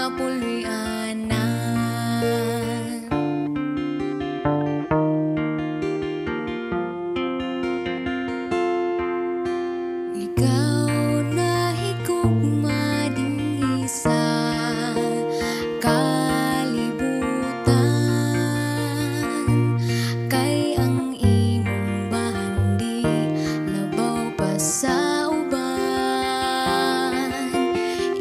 nga puluy-anan. Ikaw na higugma dinhi sa kalibutan, kay ang imong bahandi labaw pa sa uban.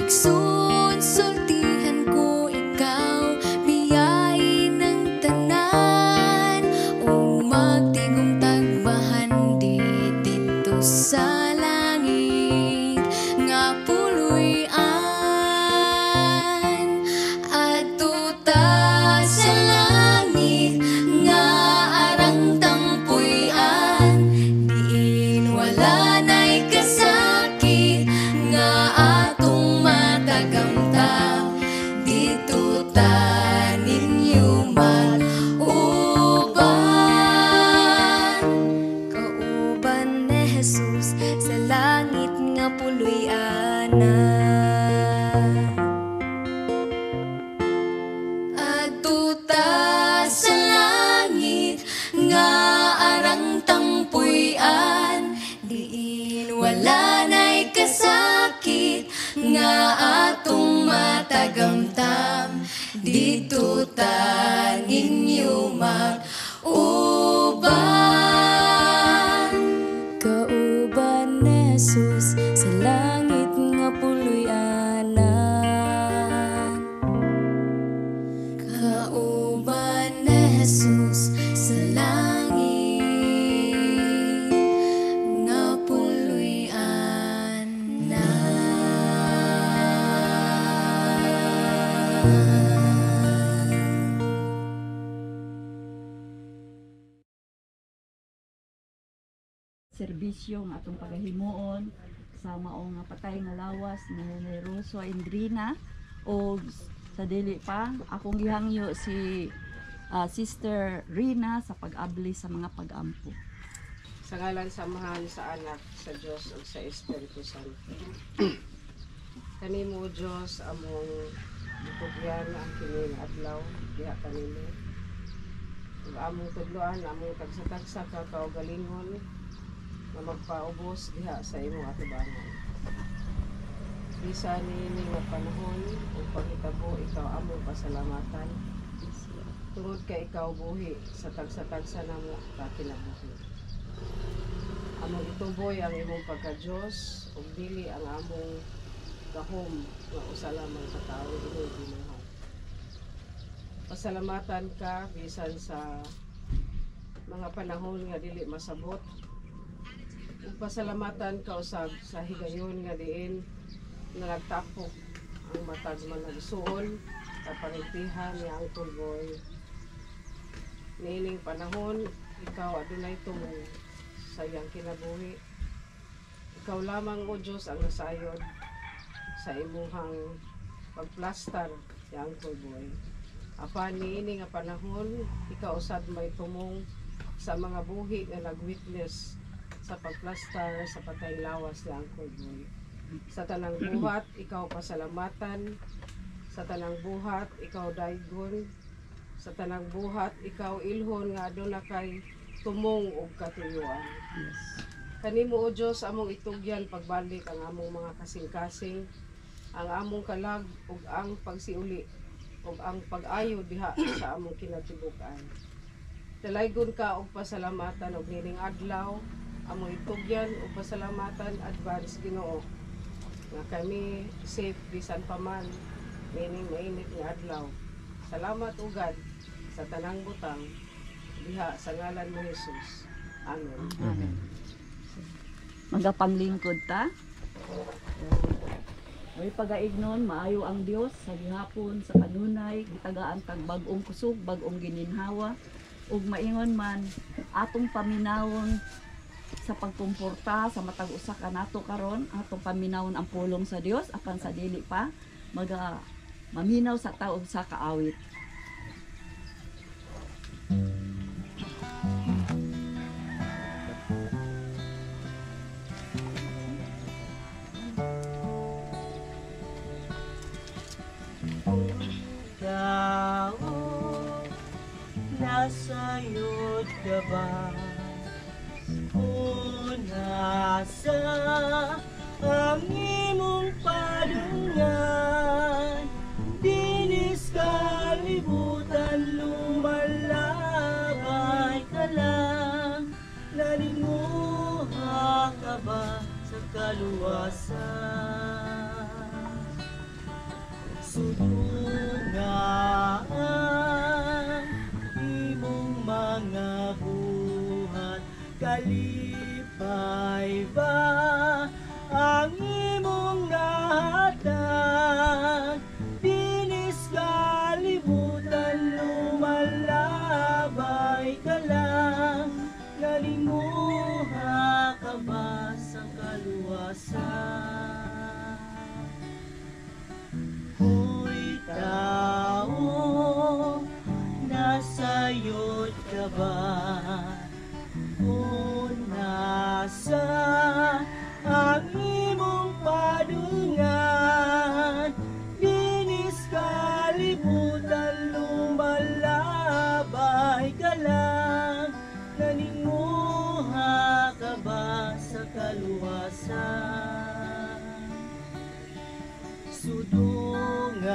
Igsoon sultihan ko ikaw, biyay ng tanan, o magtigong tagbahandi dito sa langit nga puluy-an. Adto ta sa langit nga arang tangpuy-an, diin wala na'y kasakit nga atong matagamtam. Dito ta ninyo mag-uban, kauban ni Jesus sa langit nga puluy-anan. Adto ta sa langit nga arang tangpuy-an, diin wala na'y kasakit nga atong matagamtam. Dito ta ninyo mag-uban, kauban ni Jesus sa langit nga puluy-anan. Kauban ni Jesus sa langit nga puluy-anan. Serbisyo nga atong pagahimuon sa maong nga patay nga lawas ni Roso Indrina, o sa dili pa akong gihangyo si Sister Rina sa pag-abli sa mga pag-ampo. Sa ngalan samahan sa anak sa Dios ug sa Espiritu Santo. Kanimo Dios among gitugyan ang kini nga adlaw diha kanimo. Ug among tudloan among tagsa-tagsa ka kaugalingon nga magpaubos diha sa imong atubangan. Bisan niini nga panahon ug panghitabo ikaw among pasalamatan. Tungod kay ikaw buhi sa tagsa-tagsa namo ka kinabuhi. Among ituboy ang imong pagka-Dios ug dili ang among gahom nga usa lamang sa tawo imong ginuhat. Pasalamatan ka bisan sa mga panahon nga dili masabot. Ug pasalamatan ka usab sa higayon nga diin nga nagtapok ang matag mga igsoon sa pangintihan ni Uncle Boy. Niining panahon ikaw adunay tumong sa iyang kinabuhi. Ikaw lamang o Diyos ang nasayod sa imuhang pagplastar ni Uncle Boy. Apan niini nga panahon ikaw usab may tumong sa mga buhi nga nagwitness sa pagplastar sa patay lawas ni Uncle Boy. Sa tanang buhat ikaw pasalamatan, sa tanang buhat ikaw daygon, sa tanang buhat ikaw ilhon nga aduna kay tumong ug katuyuan. Yes. Kanimo o Dios among itugyan pagbalik ang among mga kasing-kasing, ang among kalag ug ang pagsiuli ug ang pag-ayo diha sa among kinatibukan. Dalaygon ka og pasalamatan og nining adlaw, among itugyan og pasalamatan advance Ginoo nga kami safe bisan pa man nining mainit nga adlaw. Salamat ugad sa tanang butang diha sa ngalan ni Jesus. Amen. Amen. Magapanglingkod ta. May pagaignon maayo ang Dios sa gihapon sa kanunay gitagaan tag bag-ong kusog, bag-ong gininhawa, ug maingon man atong paminawon sa pagkumporta sa matag usa ka nato karon, atong paminawon ang pulong sa Dios apan sa dili pa maminaw sa taog sa kaawit. nasayod ka ba? Unasa ang imong padungan, dinis kalibutan lumalabay ka lang. Naninguha ka ba sa kaluwasan? Sudungan imong mga buhat, kalipay ba ang imong nahatag? Dinis kalibutan lumalabay ka lang. Nalinguha ka ba sa kaluwasan? Hoy tao, nasayod ka ba? Unasa ang imong padungan, dinis kalibutan lumalabay ka lang. Naninguha ka ba sa kaluwasan? Sudungan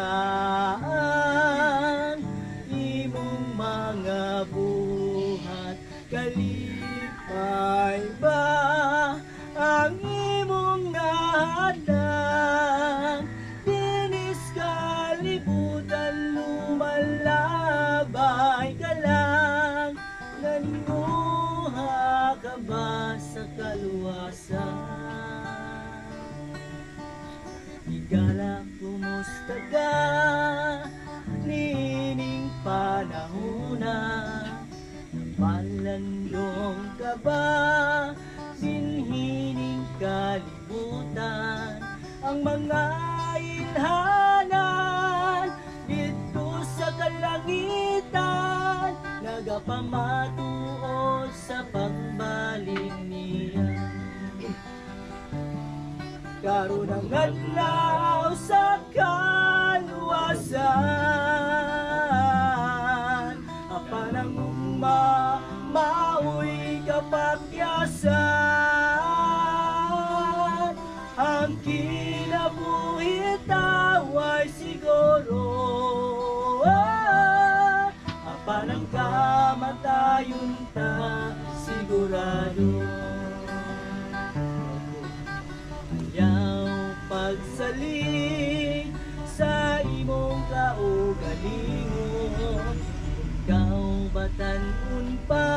imong mga buhat, kalipay ba ang imong nahatag? Dinis kalibutan lumalabay ka lang. Naninguha ka ba sa kaluwasan? Igala, kumusta ka? Nining panahona, napalandong ka ba? Sinhining kalibutan, ang mga ilhanan dito sa kalangitan, nagapamatuod sa pagbalik niya. Karon ang adlaw sa kaluwasan, apan ang maoy kapakyasan. Ang kinabuhi taway siguro, apan ang kamatayon ta sigurado. Ayaw pagsalig sa imong kaugalingon, ikaw batan-on pa,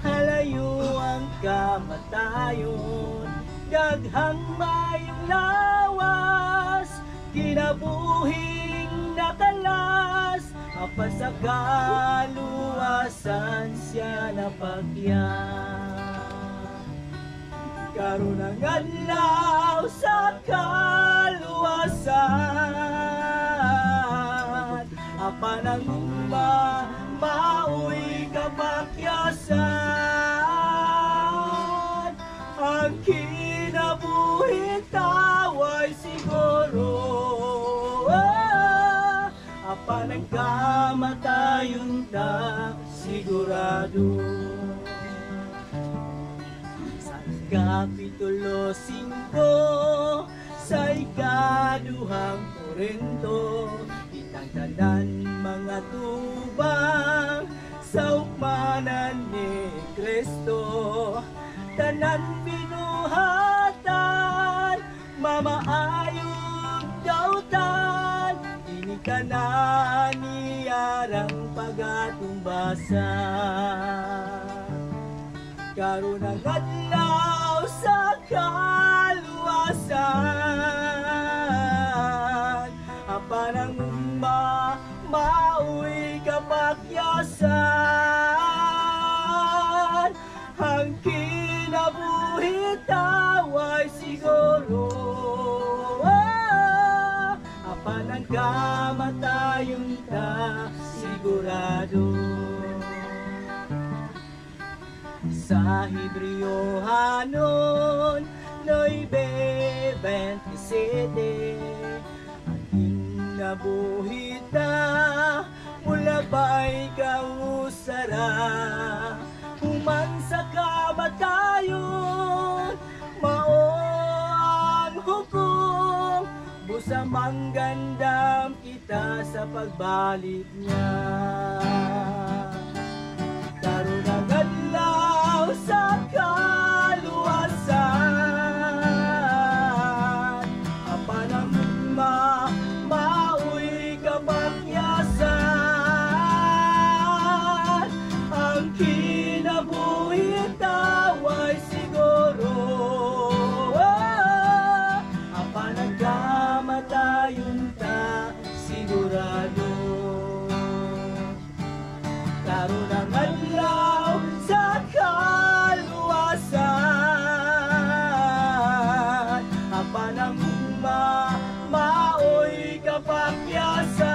halayo ang kamatayon. Daghang mayong lawas, kinabuhing nakalas, apan sa kaluwasan siya napagyan. Karon ang adlaw sa kaluwasan, apan ang maoy kapakyasan. Ang kinabuhi taway siguro, apan ang kamatayon ta sigurado. Kapitulo 5 sa ikaduhang Korinto, itang tanan mga tubang sa ukmanan ni Kristo. Tanan binuhatan, mamaayong dautan, ini ka na niyarang pagatumbasan. Karon ang adlaw sa kaluwasan, apan ang maoy kapakyasan. Ang kinabuhi taway siguro, apan ang kamatayon ta sigurado. Sa Hebreo hanon 9:27, ating nabuhita mula labay kausara, human sa kamatayon, mao ang hukom, busa manggandam kita sa pagbalik niya. Karon ang adlaw sa kaluwasan, apan ang maoy kapakyasan, ang kinabuhi taway siguro, apan ang kamatayon ta sigurado. Karon ang adlaw sa kaluwasan, apan ang maoy kapakyasan,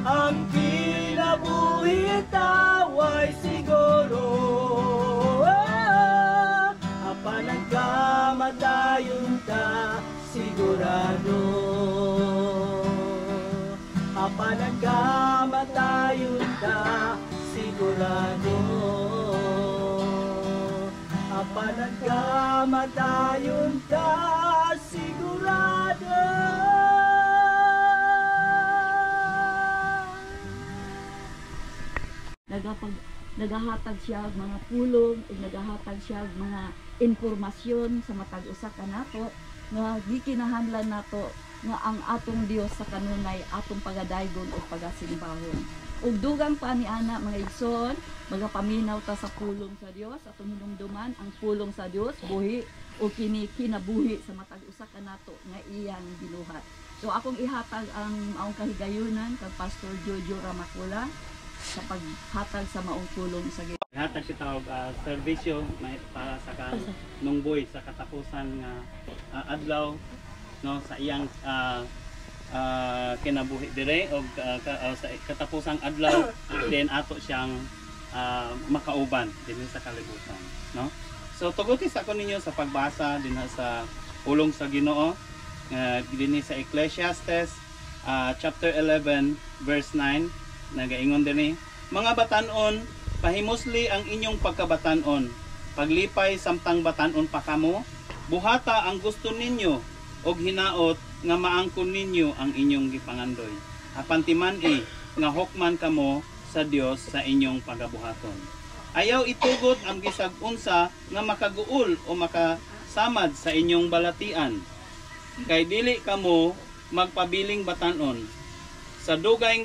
ang kinabuhi taway siguro, apan ang kamatayon ta sigurado. Apan ang kamatayon ta sigurado, apan ang kamatayon ta sigurado. Nagahatag siya og mga pulong ug nagahatag siya og mga impormasyon sa matag usa ka nato nga gikinahanglan nato nga ang atong Dios sa kanunay atong pagadaygon o pagasimbahon. Ug dugang pa ni ana mga igsoon, magapaminaw ta sa pulong sa Dios, atong hinumduman ang pulong sa Dios buhi o kini kinabuhi sa matag usa ka nato nga iyang ginuhat. So akong ihatag ang maong kahigayunan kag Pastor Jojo Ramakula sa paghatag sa maong pulong sa Ginoo. Hatag kita og serbisyo para sa kanungboy sa katapusan nga adlaw, no, sa iyang kinabuhi dire og sa katapusang adlaw then ato siyang makauban dinhi sa kalibutan, no. So tugutis ako ninyo sa pagbasa dinha sa pulong sa Ginoo dinhi sa Ecclesiastes chapter 11 verse 9 nagaingon dinhi, mga batan-on, pahimusli ang inyong pagkabatan-on, paglipay samtang batan-on pa kamo, buhata ang gusto ninyo og hinaot nga maangkon ninyo ang inyong gipangandoy. Apan timan-i nga hukman kamo sa Dios sa inyong pagabuhaton. Ayaw itugot ang bisag unsa nga makaguol o makasamad sa inyong balatian. Kay dili kamo magpabiling batan-on sa dugayng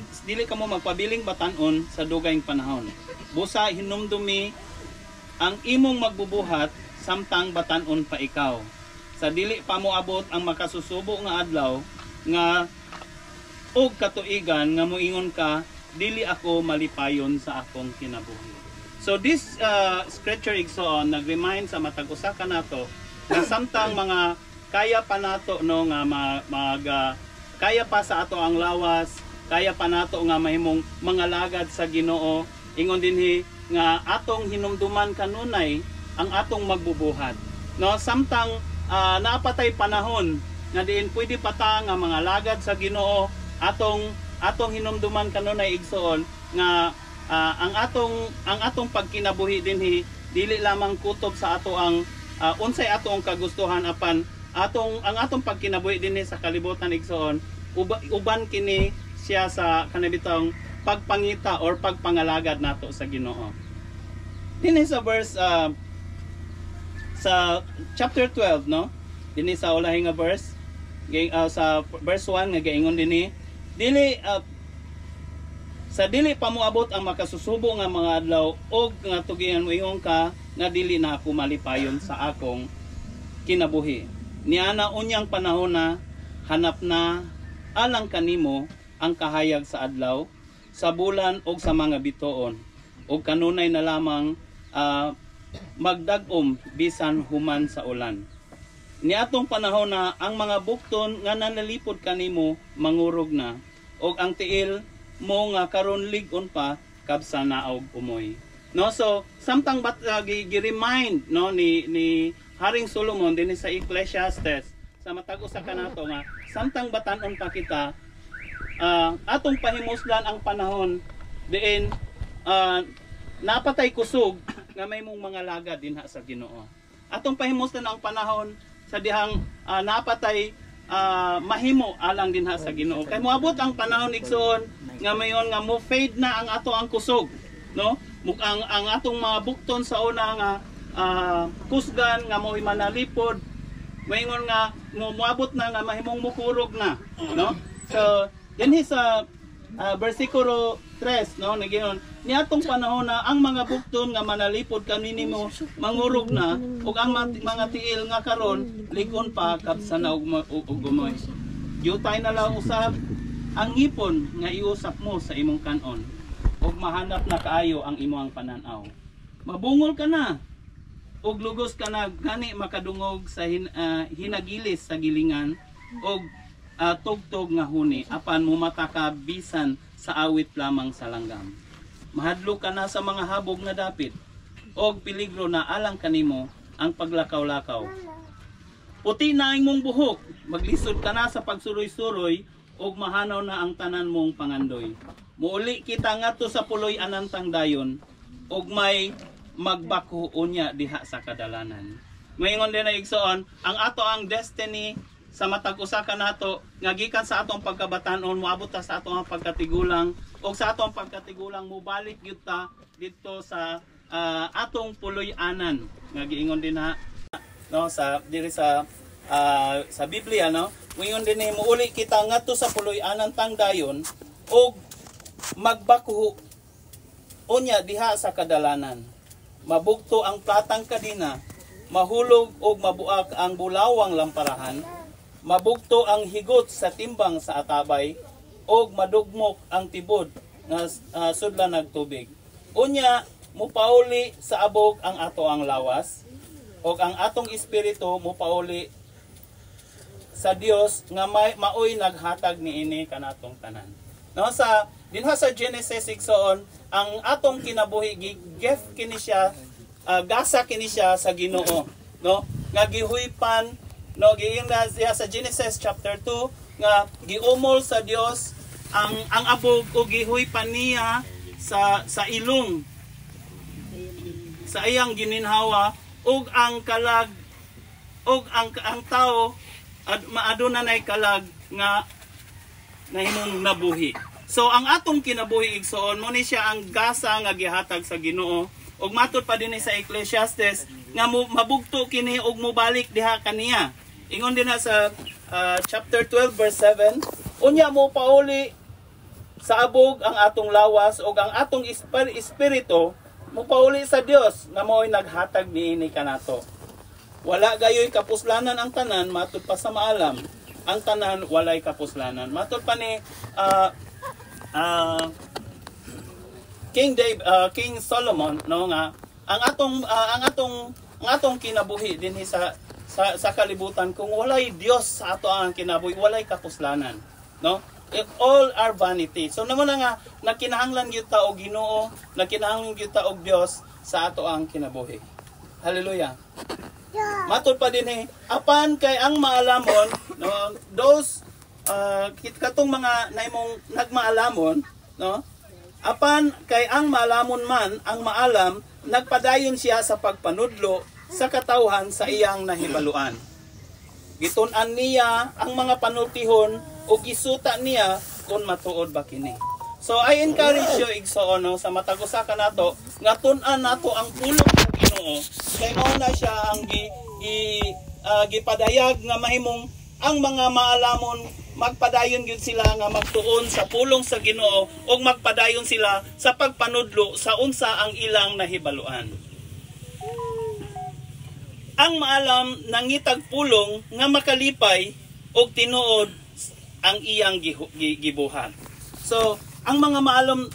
sa dugayng panahon. Busa hinumdumi ang imong magbubuhat samtang batan-on pa ikaw. Sa dili pa moabot ang makasusubo nga adlaw nga og katuigan nga moingon ka, dili ako malipayon sa akong kinabuhi. So this scripture igsoon nag-remind sa matag usa ka nato nga samtang mga kaya pa nato no nga kaya pa sa ato ang lawas, kaya pa nato nga mahimong mga lagad sa Ginoo, ingon dinhi nga atong hinumduman kanunay ang atong magbubuhat. No, samtang napatay panahon nga diin pwede pata nga mga lagad sa Ginoo, atong hinumduman kanunay igsoon nga ang atong pagkinabuhi dinhi dili lamang kutob sa ato ang unsay ato ang kagustuhan, apan ang atong pagkinabuhi dinhi sa kalibutan igsoon uban kini siya sa kanabitang pagpangita or pagpangalagad nato sa Ginoo. Dinhi sa verse sa chapter 12, no, dinhi sa ulahi nga verse sa verse 1 nga gaingon dinhi, sa dili pa moabot ang makasusubo nga mga adlaw og nga tugihan moingon ka nga dili na ako malipayon sa akong kinabuhi. Niana unyang panahon na hanap na alang kanimo ang kahayag sa adlaw, sa bulan og sa mga bituon, og kanunay na lamang magdag-om bisan human sa ulan. Niatong panahon na ang mga bukton nga nanalipod kanimo mangurog na, og ang tiil mo nga karon lig-on pa kabsa naog umoy. No, so samtang gi-remind no ni Haring Solomon dinhi sa Ecclesiastes sa matag usa kanato nga samtang batan-on pa kita atong pahimuslan ang panahon diin napatay kusog nga may mong mga lagad dinha sa Ginoo. Atong pahimuslan ang panahon sa dihang napatay mahimo alang dinha sa Ginoo. Kay moabot ang panahon igsoon nga mayon nga mo fade na ang ato ang kusog, no? Ang atong mga bukton sa una nga kusgan nga mo'y manalipod, mayon nga moabot na nga mahimong mukurog na, no? So dinhi sa bersikulo 3, no, nagiyon niatong panahon na ang mga bukton nga manalipod kanini mo mangurog na ug ang mga tiil nga karon ligon pa kapsana ug gumoy. Yutay na lang usab ang ngipon nga iusap mo sa imong kanon ug mahanap na kaayo ang imong pananaw. Mabungol ka na ug lugos ka na gani makadungog sa hinagilis sa gilingan ug tugtog nga huni apan mumata ka bisan sa awit lamang sa langgam. Mahadlo ka na sa mga habog nga dapit og peligro na alang kanimo ang paglakaw-lakaw. Puti na ang mong buhok, maglisod ka na sa pagsuroy-suroy og mahanaw na ang tanan mong pangandoy. Muuli kita ngadto sa puloy anantang dayon og may magbako unya diha sa kadalanan. Moingon din na igsoon, ang ato ang destiny sa matag usa ka nato nga gikan sa atong pagkabatanon moabot ta sa atong pagkatigulang o sa atong pagkatigulang mobalik gyud ta didto sa atong puloy-anan nga giingon din ha, no, sa diri sa Biblia, no, moingon din ni muuli kita ngadto sa puloy-anan tang dayon og magbako unya diha sa kadalanan. Mabugto ang platang kadina, mahulog og mabuak ang bulawang lamparahan. Mabugto ang higot sa timbang sa atabay og madugmok ang tibod nga sudlan nagtubig. Unya mupauli sa abog ang ato ang lawas og ang atong espiritu mupauli sa Dios nga maoy naghatag niini kanatong tanan. No, sa dinha sa Genesis 6 ang atong kinabuhi gift kini siya, gasa kini siya sa Ginoo, no, nga gihuypan. No, giingon siya sa Genesis chapter 2 nga giumol sa Dios ang abog o gihuypan niya sa ilong sa iyang gininhawa ug ang kalag ug ang tao maaduna nay kalag nga nahimong nabuhi. So ang atong kinabuhi igsoon mo ni siya ang gasa nga gihatag sa Ginoo ug matud pa dinhi sa Ecclesiastes nga mabugto kini ug mobalik diha kaniya. Ingon din na sa chapter 12 verse 7, unya mo pauli sa abog ang atong lawas ug ang atong espiritu mo pauli sa Dios nga mao'y naghatag niini kanato. Wala gayoy kapuslanan ang tanan matud pa sa maalam. Ang tanan walay kapuslanan. Matud pa ni King Solomon, no, nga ang atong kinabuhi dinhi sa kalibutan kung walay Dios sa ato ang kinabuhi, walay kapuslanan, no? It all are vanity. So naman nga nakinahanglan gyud ta og Ginoo, nakinahanglan gyud ta og Dios sa ato ang kinabuhi. Hallelujah. Matud pa dinhi, apan kay ang maalamon, no, those katong mga naimong nagmaalamon, no? Apan kay ang maalamon man, ang maalam, nagpadayon siya sa pagpanudlo sa katawhan sa iyang nahibaluan. Gitun-an niya ang mga panultihon o gisuta niya kung matuod ba kini. So I encourage you igsoon, no, sa matag usa ka nato nga tun-an nato ang pulong sa Ginoo kay mao na siya ang gipadayag nga mahimong ang mga maalamon magpadayon gyud sila nga magtuon sa pulong sa Ginoo ug magpadayon sila sa pagpanudlo sa unsa ang ilang nahibaluan. Ang maalam nangitag pulong nga makalipay og tinuod ang iyang gibuhat. So, ang mga maalamon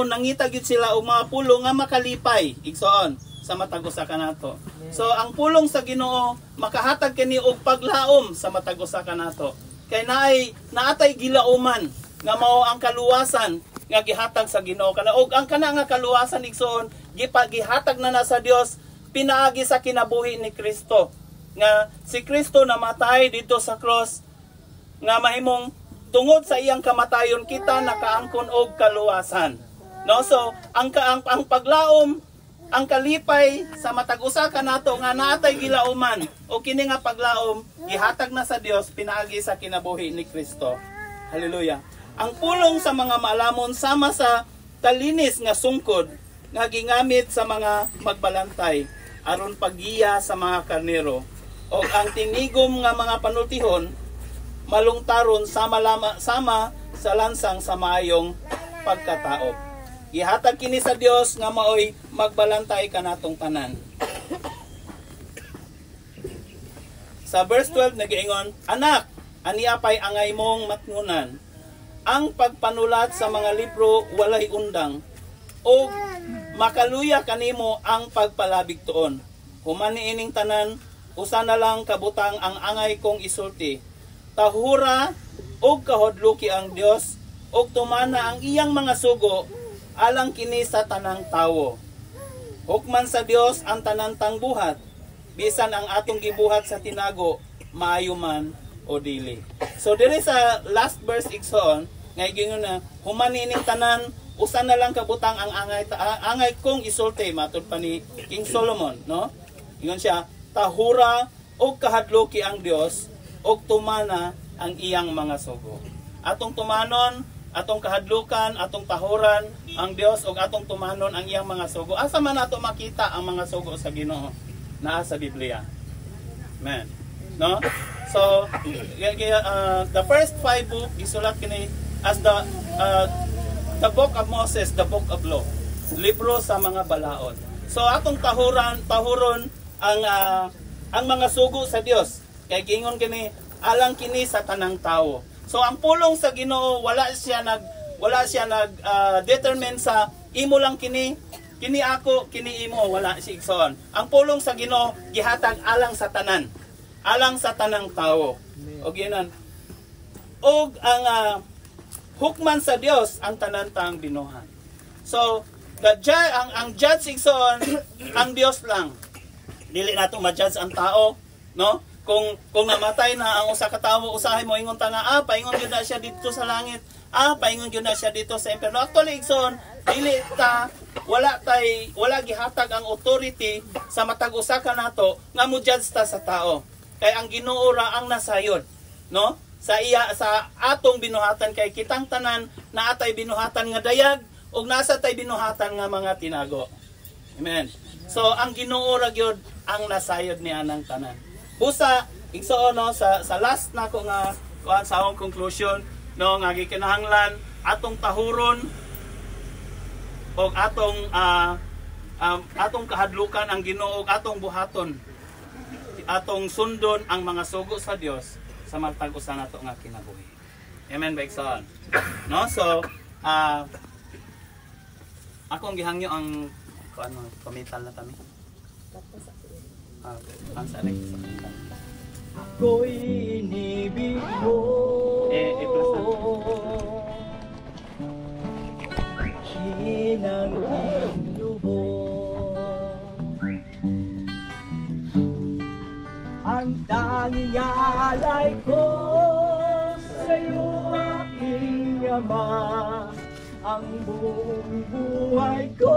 nangitag gyud sila og mga pulong nga makalipay igsoon sa matag usa ka nato. So, ang pulong sa Ginoo makahatag kini og paglaom sa matag usa ka nato. Kay naatay gilauman nga mao ang kaluwasan nga gihatag sa Ginoo kana og ang kana nga kaluwasan igsoon gihatag na sa Dios pinaagi sa kinabuhi ni Kristo nga si Kristo namatay dito sa cross nga mahimong tungod sa iyang kamatayon kita nakaangkon og kaluwasan. No, so ang paglaom, ang kalipay sa matag usa ka nato nga naatay gilauman o kini nga paglaom gihatag na sa Dios pinaagi sa kinabuhi ni Kristo. Hallelujah. Ang pulong sa mga maalamon sama sa talinis nga sungkod nga gingamit sa mga magbalantay aron paggiya sa mga karnero. O ang tinigom nga mga panultihon malungtaron sama sa lansang sa maayong pagkataop. Gihatag kini sa Dios nga maoy magbalantay kanatong tanan. Sa verse 12 nagiingon, anak, ania pay angay mong matngunan. Ang pagpanulat sa mga libro walay undang o makaluya kanimo ang pagpalabig tuon. Human niining tanan, usa na lang kabutang ang angay kong isulti. Tahura og kahadluki ang Dios og tumana ang iyang mga sugo alang kini sa tanang tawo. Hukman sa Dios ang tanantang buhat, bisan ang atong gibuhat sa tinago, maayo man o dili. So diri sa last verse igsoon, nga gingon na human niining tanan, usa na lang kabutang ang angay kong isulti, matud pa ni King Solomon, no? Ingon siya, tahura og kahadloki ang Dios og tumana ang iyang mga sugo. Atong tumanon, atong kahadlukan, atong tahuran ang Dios ug atong tumanon ang iyang mga sugo. Asa man nato makita ang mga sugo sa Ginoo? Naa sa Biblia. Amen. No? So the first 5 book isulat kini as the book of Moses, the book of law. Libro sa mga balaod. So atong tahuron ang mga sugo sa Dios. Kay gingon kini alang kini sa tanang tawo. So ang pulong sa Ginoo wala siya nag determine sa imo lang kini ako, kini imo, wala si igsoon. Ang pulong sa Ginoo gihatag alang sa tanan. Alang sa tanang tawo. Og ginan. Og ang hukman sa Dios ang tanantang binuhat. So ang judge igsoon ang Dios lang. Dili nato ma-judge ang tao, no? Kung namatay na ang usa ka tawo, usahay mo ingon ta nga paingon gyud na siya dito sa langit. Paingon gyud na siya dito sa impierno. Actually igsoon, dili ta wala gihatag ang authority sa matag usa ka nato nga mo judge ta sa tao. Kay ang Ginoo ra ang nasayod, no? Sa atong binuhatan kay kitang tanan na atay binuhatan nga dayag ug nasa tay binuhatan nga mga tinago. Amen. So ang Ginoo ra gyud ang nasayod ni anang tanan. Busa igsoon no sa last nako nga kuan sa akong conclusion no nga gikinahanglan atong tahuron og atong kahadlukan ang Ginoo, atong buhaton, atong sundon ang mga sugo sa Dios sa matag usa nato nga kinabuhi. Amen ba igsoon? No, so akong gihangyo ang ano pamital na kami. Ang salig. Ako'y inibig mo. Plus na. Hinang lubos. Ang tanging alay ko sa'yo aking Ama. Ang buong buhay ko,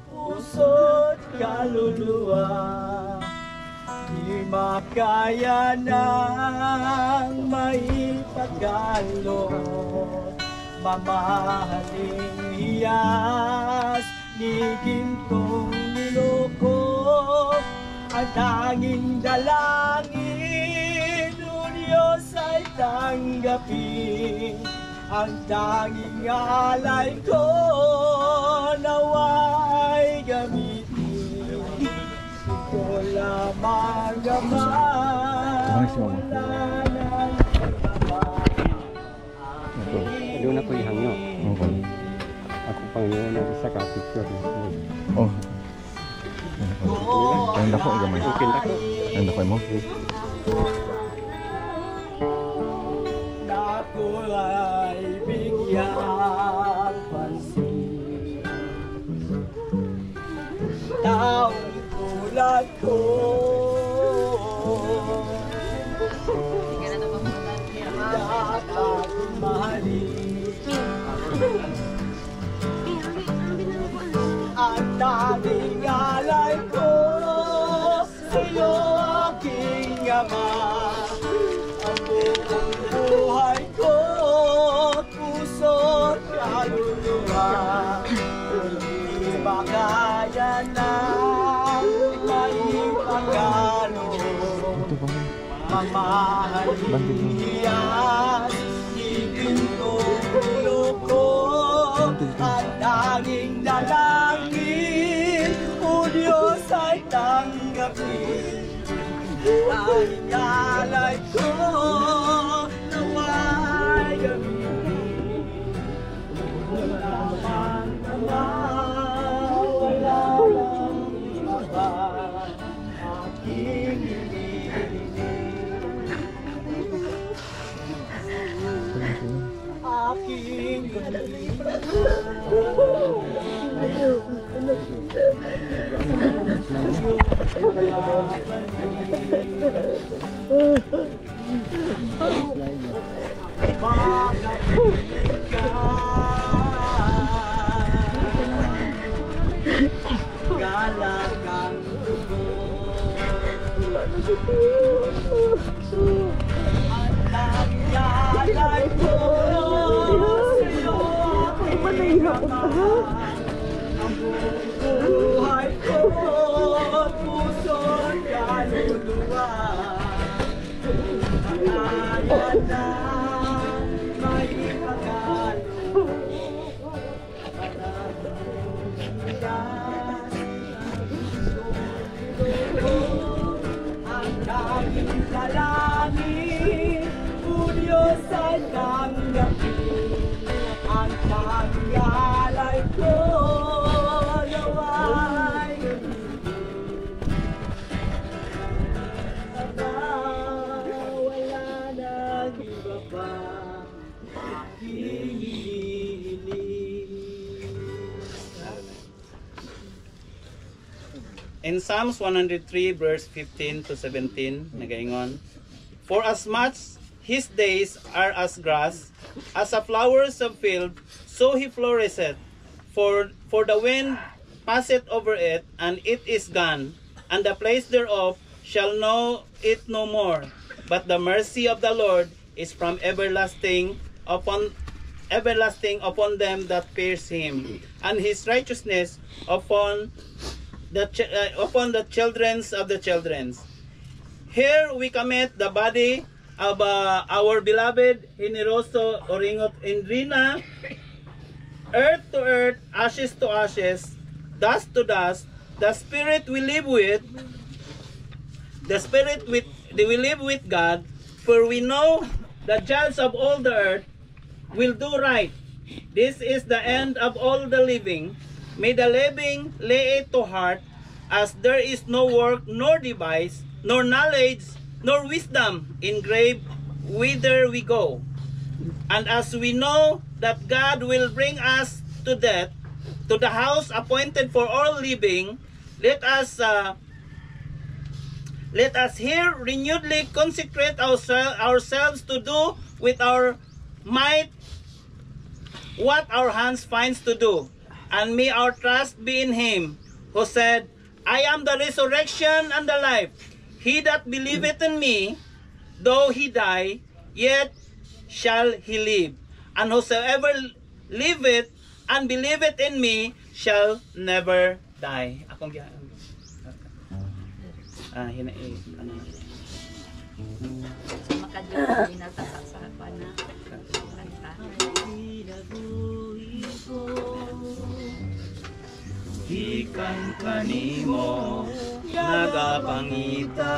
puso't kaluluwa, di makaya nang maipagkaloob. Mamahaling hiyas ni gintong niloko, ang tanging dalangin o Diyos ay tanggapin. Ang tanging alay ko nawa'y gamitin. Ito lamang naman wala nang Doon ako ihangyo. Okay. Ako Panginoon na isa ka picture. Oh. Ang dako ang gamay. Okay na ko. Ang dako mo. Ako ay bigyan pansin. Taong tulad ko dapat Iyan, ipintong ulo ko at tanging dalangin, O Diyos ay tanggapin. Tanging alay ko nawa'y gamitin. Wala lang iba aking galagang at nagyalay ko sa'yo ang buhay ko at puso't kaluluwa. Kaya na may pagalo ang tanging dalangin, O Diyos ay tanggapin. Ang tanging alay ko nawa'y wala nang iba pa aking hinihiling. In Psalms 103 verse 15 to 17, nagaingon, For as much his days are as grass, as a flowers of field, so he flourisheth. For the wind passeth over it, and it is gone, and the place thereof shall know it no more. But the mercy of the Lord is from everlasting upon them that fear him, and his righteousness upon the children of the children. Here we commit the body of our beloved Generoso Oringot Indrina, earth to earth, ashes to ashes, dust to dust. The spirit we live with, we live with God, for we know the judge of all the earth will do right. This is the end of all the living. May the living lay it to heart, as there is no work, nor device, nor knowledge, nor wisdom engraved whither we go. And as we know that God will bring us to death, to the house appointed for all living, let us here renewedly consecrate ourselves to do with our might what our hands finds to do. And may our trust be in him, who said, I am the resurrection and the life. He that believeth in me, though he die, yet shall he live. And whosoever liveth and believeth in me shall never die. Akong Ikan kanimo nagapangita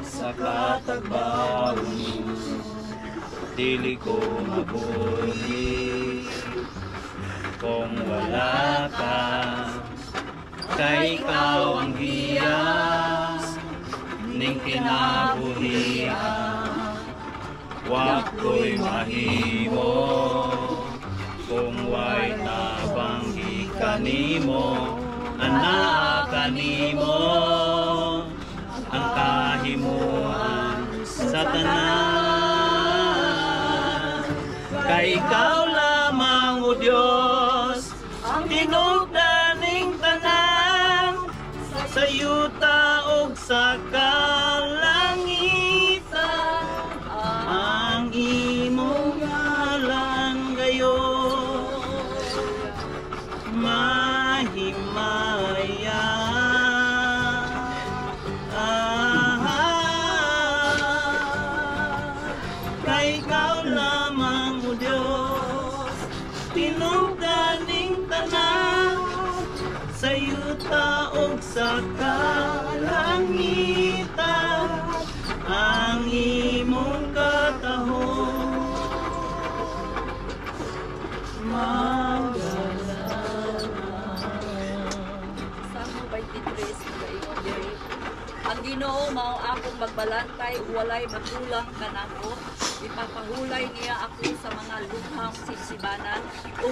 sa katagbaon, dili ko mabuhi kung wala ka, kay ikaw ang hiyas ning kinabuhian. Wa ko'y mahimo kung way nabanggi kanimo, ana kanimo ang kahimuan sa tanan. Kay ikaw lamang, O Diyos, ang tinugdaning tanan, sa yuta ug sa kalangitan, ang imong ngalan gayon mahimaya. sa kalangitan ang imong katahon. Salmo 23, ang Ginoo mao akong magbalantay, walay makulang kanako. Ipapahulay niya ako sa mga lughang sibsibanan o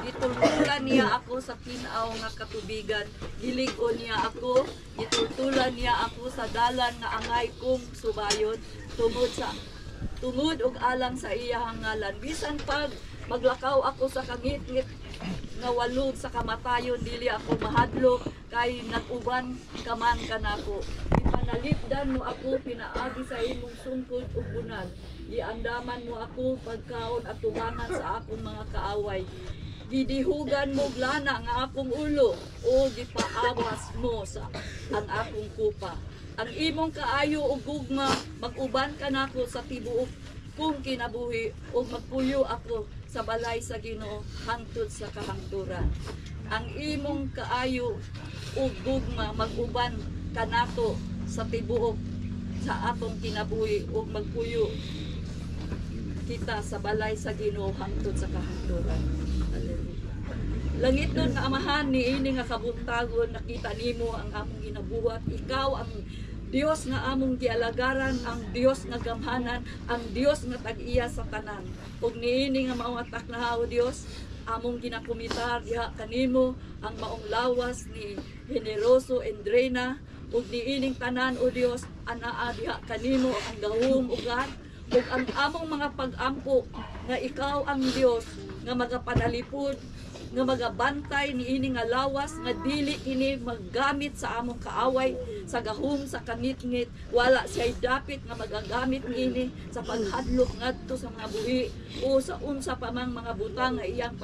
gitultulan niya ako sa tinaw nga katubigan. Gilig-on niya ako, gitultulan niya ako sa dalan nga angay kong subayon. Tungod og alang sa iyang ngalan. Bisan pag maglakaw ako sa kangit-ngit nga walog sa kamatayon, dili ako mahadlok kay nag-uban kaman kanako. Ipanalipdan mo ako pinaagi sa imong sungkod ug bunal. Iandaman mo ako pagkaon at tubangan sa akong mga kaaway. Gidihugan mo glana nga akong ulo o gipaawas mo sa ang akong kupa. Ang imong kaayo ug gugma mag-uban kanako sa tibuok kung kinabuhi o magpuyo ako sa balay sa Ginoo hangtod sa kahangturan. Ang imong kaayo ug gugma mag-uban kanato sa tibuok sa atong kinabuhi ug magpuyo kita sa balay sa Ginoo hangtod sa kahangturan. Langit nun nga amahan ni ini nga kabuntagon, nakita nimo ang among ginabuhat. Ikaw ang Dios nga among gialagaran, ang Dios nga gamhanan, ang Dios nga tag-iya sa tanan. Ug niini nga maong atak na o Dios, among ginakumitar diha kanimo ang maong lawas ni Generoso Endrena ug niining tanan o Dios anaa diha kanimo ang gahom ugat ug ang among mga pag-ampo nga ikaw ang Dios nga magapanalipod nga magabantay niini nga lawas nga dili ini maggamit sa among kaaway sa gahom sa kangit-ngit. Wala siya'y dapit nga magagamit niini sa paghadlok ngadto sa mga buhi o sa unsa pa mang mga butang nga iyang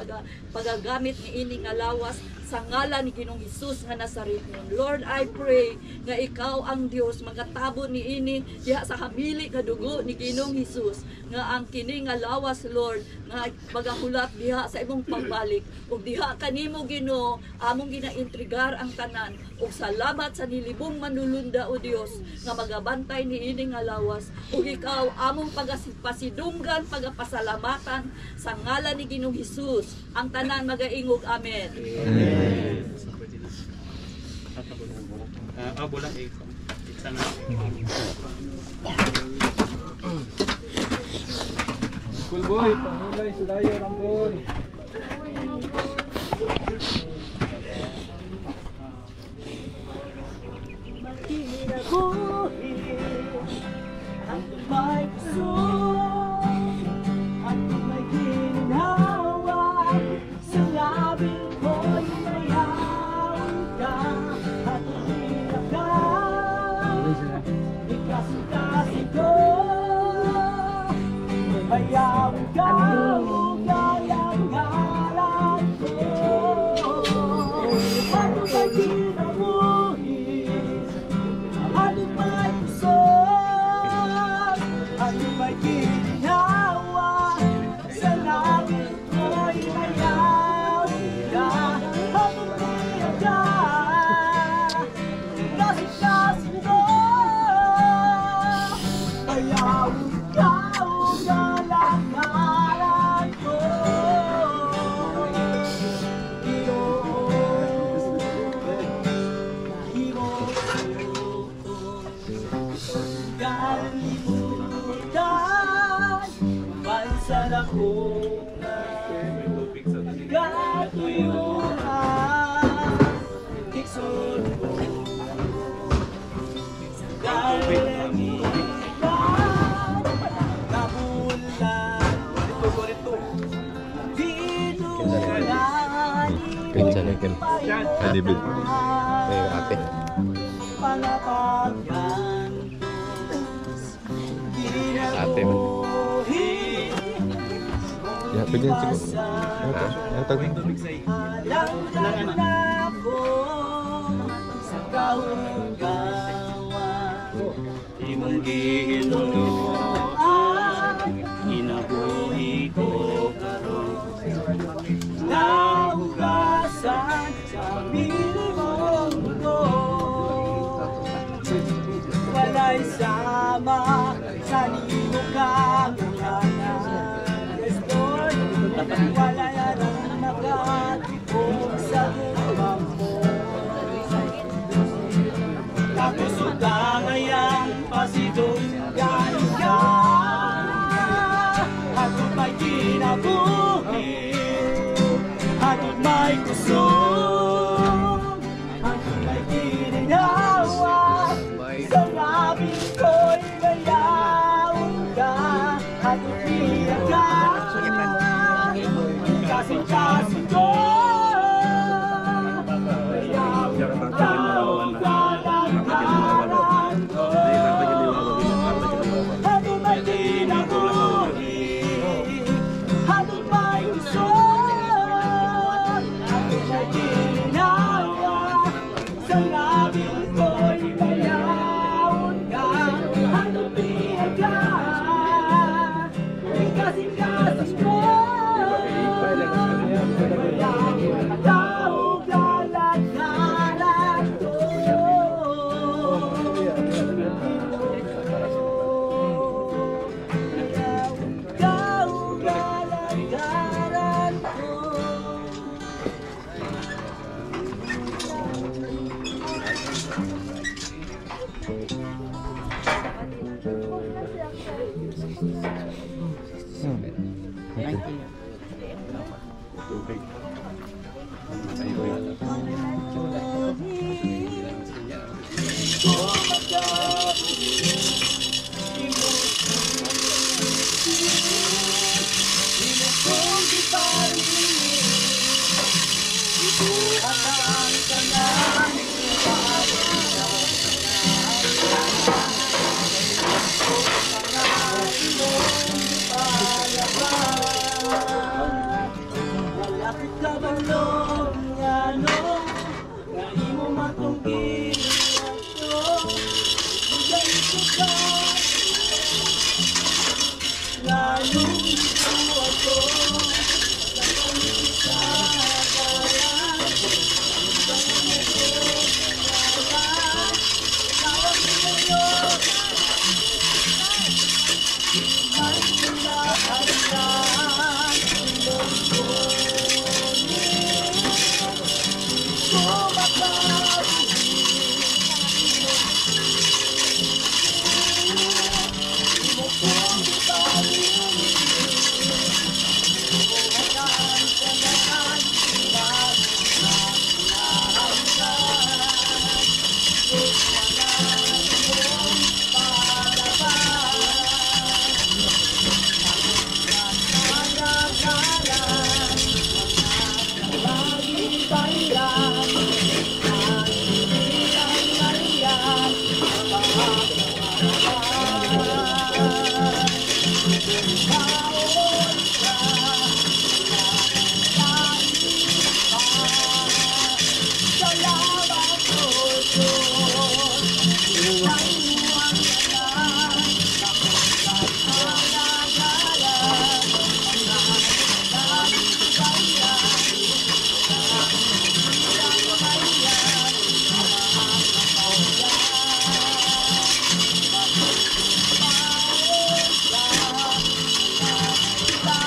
pagagamit niini nga lawas sa ngalan ni Ginoong Hesus nga Nazaretno. Lord, I pray nga ikaw ang Dios magatabo niini diha sa hamili nga dugo ni Ginoong Hesus nga ang kini nga lawas, Lord, nga magahulat diha sa imong pagbalik ug diha kanimo Ginoo among ginaintrigar ang tanan ug salamat sa nilibong manulunda o Dios nga magabantay niini nga lawas ug ikaw among pagapasidunggan pagapasalamatan sa ngalan ni Ginoong Hesus ang tanan magaingog amen. Bola isa na. Cool boy, pangulay sa dayo ng boy. Makinabuhi ang may puso at may ginhawa sa labing ko'y mayaw ka at umiyak ka ikasukasin ko mayaw ka ugalang ngalan ko at may kinabuhi ano may puso ano may ginhawa sa langit ko'y mayaw ka at umiyak ka kasi ko mayaw ka ugalang ngalan ko sana kung gatuyuhan iksun ko galingilan nabulan dinulan Pinsan na kan. Adibid. Ate. palapagan Ate mo. Ya, pwede yan siguro. Ano tawag? alam na ko sa kahugawan Imong gihinuloan inabuhi ko karon nahugasan sa piling mong sa libo kang Lord, wala yan ang makatipong sa gumam mo. Kakusog ka ngayang pasidunggan ka, hatod may kinabuhi, hatod may kusog, hatod may kininawa, sa labing ko'y gayaon ka, hatod niya ka, kasing-kasing ko, gayaon ka, kalagaran ko, hatod may kinabuhi, hatod may kusog, hatod may kininawa, sa labing ko'y gayaon ka, hatod niya ka, kasing-kasing ko, gayaon ka, kalagaran ko. Malapit ka ba nung ano, na imo matungkil ito, ganito ka, lalong ito ako, sa pangkita bayan, sa pangkita bayan, tawag mo ngayon, ay pinahalian, ilong ko. Bye.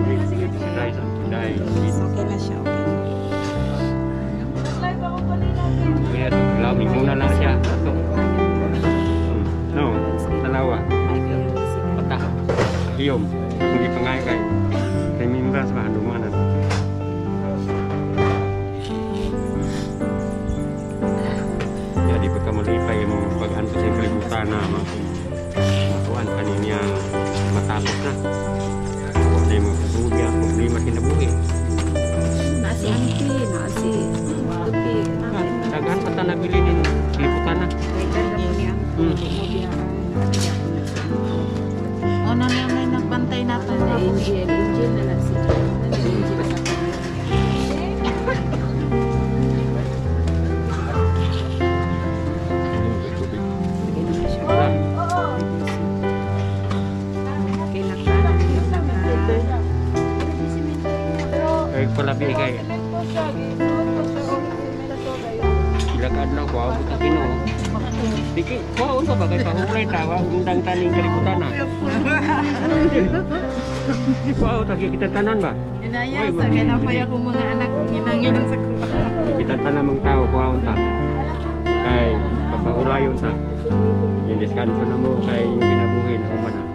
Dahil dahil Okay na siya, okay na. kaya lami muna lang siya. Ato. No, dalawa. Patah. Iyom. Hindi pangay kay. Kay mimbras ba dumanan. Jadi pagka malipay mo pag-ano sa kalibutan na makuhan kaninya matapos na. Wala mo problema kinabuhi. Nasi auntie, nasi tupi. Dagan pa ta nabili din kalibutan na. O na may nagbantay natin na Angel na nasi. Angel sa Kay palabi kay ilagad na ko ako ta Ginoo. Diki ko unsa ba kay pahulay tawa undang taning kalibutan na. Wow, tagi kita tanan ba? inaya sa kinapay ako mga anak ginanginan sa kuha. Kita tanan mong tao ko unta. Kay papahulayon ta. Yung deskanso na mo kay yung kinabuhi na umana.